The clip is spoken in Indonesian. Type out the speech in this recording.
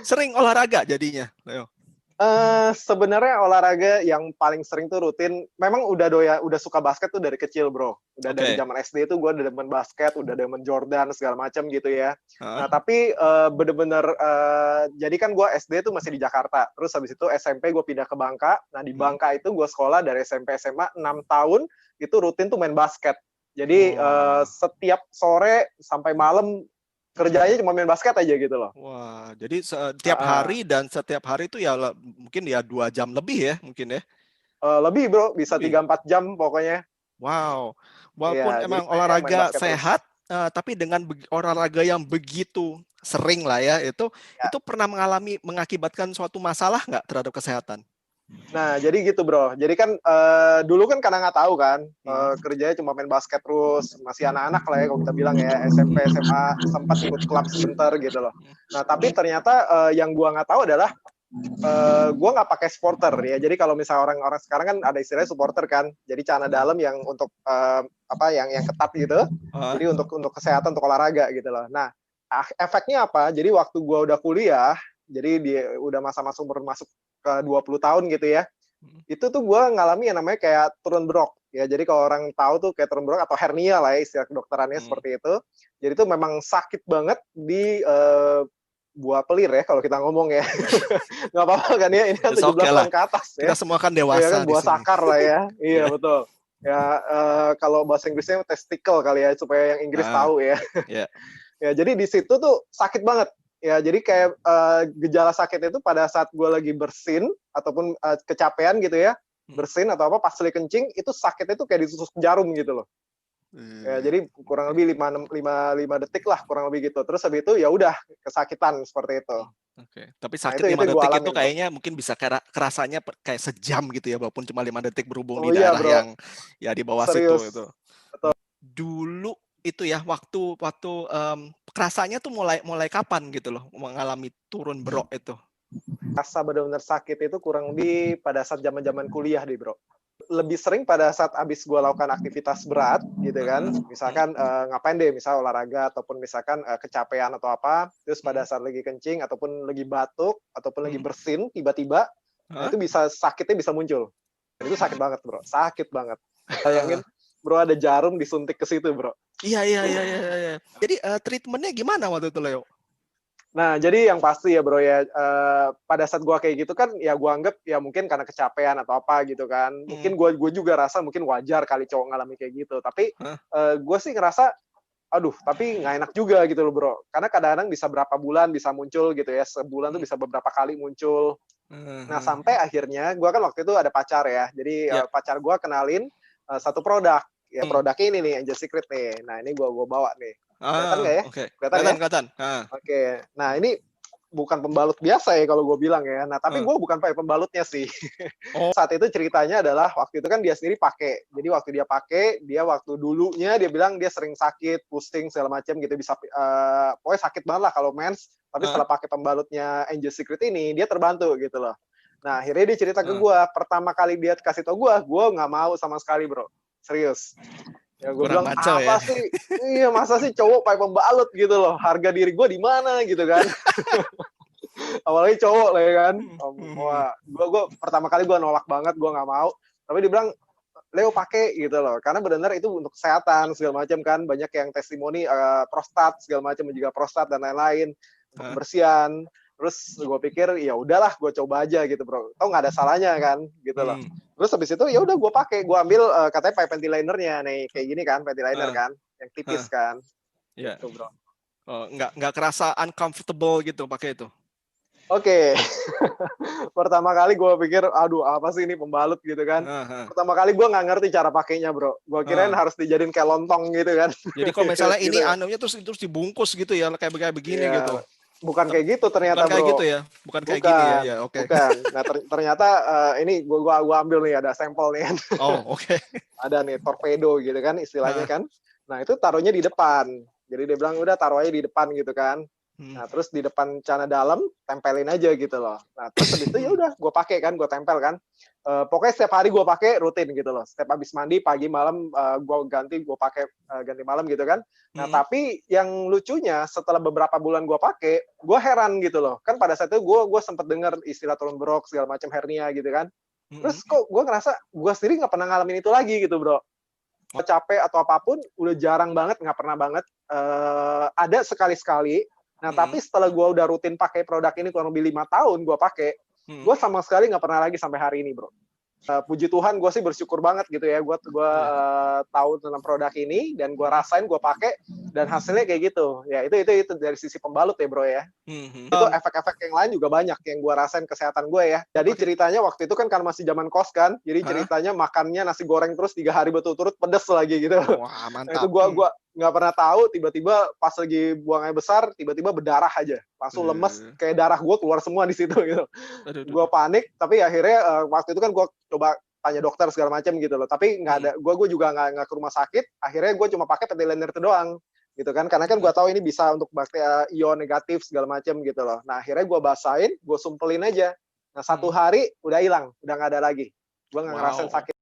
Sering olahraga jadinya, Leo? Sebenarnya olahraga yang paling sering tuh rutin, memang udah suka basket tuh dari kecil, Bro. Udah dari Oke. zaman SD tuh gue udah demen basket, udah demen Jordan segala macam gitu ya. Heeh. Nah, tapi bener-bener jadi kan gue SD tuh masih di Jakarta. Terus habis itu SMP gue pindah ke Bangka. Nah, di Mhm. Bangka itu gue sekolah dari SMP SMA 6 tahun itu rutin tuh main basket. Jadi Wah. setiap sore sampai malam kerjanya cuma main basket aja gitu loh. Wah, jadi setiap Uh, hari dan setiap hari itu ya mungkin ya 2 jam lebih ya, mungkin ya? Lebih bro, bisa Lebih? 3-4 jam pokoknya. Wow. Walaupun Iya, jadi emang mainnya main olahraga basket terus. sehat, tapi dengan olahraga yang begitu sering lah ya, Ya. itu pernah mengakibatkan suatu masalah nggak terhadap kesehatan? Nah, jadi gitu bro. Jadi kan dulu kan karena nggak tahu kan, Mhm. kerjanya cuma main basket terus, masih anak-anak lah ya kalau kita bilang ya, SMP, SMA, sempat ikut klub sebentar gitu loh. Nah, tapi ternyata yang gua nggak tahu adalah gue nggak pakai supporter ya. Jadi kalau misalnya orang-orang sekarang kan ada istilahnya supporter kan. Jadi celana Mhm. dalam yang untuk apa yang ketat gitu. Heeh. Jadi untuk kesehatan untuk olahraga gitu loh. Nah, efeknya apa? Jadi waktu gue udah kuliah, jadi dia udah masa-masa umur masuk ke 20 tahun gitu ya. Mhm. Itu tuh gue ngalami yang namanya kayak turun brok. Ya, jadi kalau orang tahu tuh kayak turun brok atau hernia lah ya istilah kedokterannya Mhm. seperti itu. Jadi itu memang sakit banget di buah pelir ya kalau kita ngomong ya. Nggak apa-apa kan ya, ini kan It's 17 okay lah. tahun ke atas ya. Kita semua kan Iya dewasa kan di buah sini. sakar lah ya. Iya Ya. betul. Ya kalau bahasa Inggrisnya testicle kali ya supaya yang Inggris Ah, tahu ya. ya. Ya jadi di situ tuh sakit banget. Ya jadi kayak gejala sakit itu pada saat gue lagi bersin ataupun kecapean gitu ya, Mhm. bersin atau apa pas lagi kencing itu sakitnya tuh kayak ditusuk jarum gitu loh. Ya, Eee, jadi kurang oke. lebih 5 detik lah kurang lebih gitu. Terus habis itu ya udah kesakitan seperti itu. Mhm, oke. Tapi Nah sakit itu 5 yang gue detik itu alamin bro. kayaknya mungkin bisa kerasanya kayak sejam gitu ya, walaupun cuma 5 detik berhubung Oh di iya daerah bro, yang ya di bawah situ serius. itu. Dulu itu ya waktu waktu, kerasanya tuh mulai mulai kapan gitu loh mengalami turun brok itu? Rasa benar-benar sakit itu kurang lebih pada saat zaman-zaman kuliah deh bro. Lebih sering pada saat abis gue lakukan aktivitas berat gitu kan. Heeh. Mhm. Misalkan ngapain deh, misal olahraga ataupun misalkan kecapean atau apa. Terus pada Mhm. saat lagi kencing ataupun lagi batuk ataupun lagi Mhm. bersin tiba-tiba, nah Heeh? itu bisa sakitnya bisa muncul. Dan itu sakit banget bro, sakit banget. Bayangin Heeh. bro ada jarum disuntik ke situ bro. Iya iya iya iya iya. Jadi, treatment-nya gimana waktu itu, Leo? Nah, jadi yang pasti ya Bro ya, pada saat gua kayak gitu kan, ya gua anggap ya mungkin karena kecapean atau apa gitu kan. Mhm. Mungkin gua juga rasa mungkin wajar kali cowok ngalami kayak gitu. Tapi, Heeh. gua sih ngerasa, aduh tapi nggak enak juga gitu loh Bro. Karena kadang-kadang bisa berapa bulan bisa muncul gitu ya, sebulan tuh Mhm. bisa beberapa kali muncul. Heeh Nah, heeh. sampai akhirnya gua kan waktu itu ada pacar ya. Jadi, Iya. pacar gua kenalin, satu produk. Ya Mmm. produknya ini nih, Angel Secret nih. Nah, ini gua bawa nih. Kelihatan nggak ya? Oke. Kelihatan ya? Kelihatan kelihatan. Heeh. Oke. Nah, ini bukan pembalut biasa ya kalau gue bilang ya. Nah, tapi Heeh. gue bukan pakai pembalutnya sih. Oh. Saat itu ceritanya adalah waktu itu kan dia sendiri pakai. Jadi waktu dia pakai, dia waktu dulunya dia bilang dia sering sakit, pusing segala macam gitu bisa pokoknya sakit banget lah kalau mens. Tapi Heeh. setelah pakai pembalutnya Angel Secret ini, dia terbantu gitu loh. Nah, akhirnya dia cerita ke Heeh. gue, pertama kali dia kasih tau gue nggak mau sama sekali bro. Serius. Ya gue Kurang bilang, maco ya. apa sih? Iya, masa sih cowok pakai pembalut gitu loh. Harga diri gue di mana gitu kan. Apalagi cowok lah ya kan. Mhm mhm. Wah, gue pertama kali gue nolak banget, gue nggak mau. Tapi dia bilang, Leo pakai gitu loh, karena benar-benar itu untuk kesehatan segala macam kan, banyak yang testimoni prostat segala macam, juga prostat dan lain-lain untuk Heeh. kebersihan. Terus gue pikir ya udahlah, gue coba aja gitu bro. Tau nggak ada salahnya kan, gitu loh. Mmm. Terus habis itu ya udah gue pakai, gue ambil katanya pakai panty linernya nih, kayak gini kan, panty liner Heeh kan, yang heeh. tipis kan, Iya. gitu bro. Oh, nggak kerasa uncomfortable gitu pakai itu? Oke, pertama kali gue pikir, aduh apa sih ini pembalut gitu kan. Heeh heeh. Pertama kali gue nggak ngerti cara pakainya bro. Gue kirain Heeh. harus dijadiin kayak lontong gitu kan. Jadi kalau misalnya Gitu ini kan. anunya terus dibungkus gitu ya, kayak begini gitu? Iya, bukan Ter kayak gitu bukan ternyata kayak gitu bro. ya? Bukan kayak gini ya? Bukan, Ya, oke. bukan. Nah ternyata ini gua ambil nih ada sampel nih kan. Oh, oke. Ada nih torpedo gitu kan istilahnya Heeh. kan. Nah itu taruhnya di depan. Jadi dia bilang udah taruh aja di depan gitu kan. Nah, terus di depan celana dalam tempelin aja gitu loh. Nah, terus habis itu ya udah gue pakai kan, gue tempel kan. Pokoknya setiap hari gue pakai rutin gitu loh. Setiap habis mandi pagi malam gue ganti, gue pakai ganti malam gitu kan. Nah, tapi yang lucunya setelah beberapa bulan gue pakai, gue heran gitu loh. Kan pada saat itu gue sempet dengar istilah turun brok segala macam hernia gitu kan. Terus kok gue ngerasa gue sendiri nggak pernah ngalamin itu lagi gitu bro. Capek atau apapun udah jarang banget, nggak pernah banget. Ada sekali-sekali. Nah, tapi setelah gue udah rutin pakai produk ini kurang lebih 5 tahun gue pakai, gue sama sekali nggak pernah lagi sampai hari ini, bro. Puji Tuhan, gue sih bersyukur banget gitu ya. Gue tahu tentang produk ini dan gue rasain, gue pakai dan hasilnya kayak gitu. Ya itu dari sisi pembalut ya, bro ya. Itu efek-efek yang lain juga banyak yang gue rasain kesehatan gue ya. Jadi ceritanya waktu itu kan karena masih zaman kos kan, jadi ceritanya makannya nasi goreng terus 3 hari berturut-turut pedes lagi gitu. Wah, Nah, mantap. itu gue nggak pernah tahu, tiba-tiba pas lagi buang air besar, tiba-tiba berdarah aja, langsung lemes, kayak darah gue keluar semua di situ gitu. Gue panik, tapi akhirnya waktu itu kan gue coba tanya dokter segala macam gitu loh, tapi nggak ada, gue juga nggak ke rumah sakit. Akhirnya gue cuma pakai Petilaner itu doang gitu kan, karena kan gue tahu ini bisa untuk bakteri ion negatif segala macam gitu loh. Nah akhirnya gue basahin, gue sumpelin aja. Nah 1 hari udah hilang, udah nggak ada lagi. Gue nggak ngerasain sakit.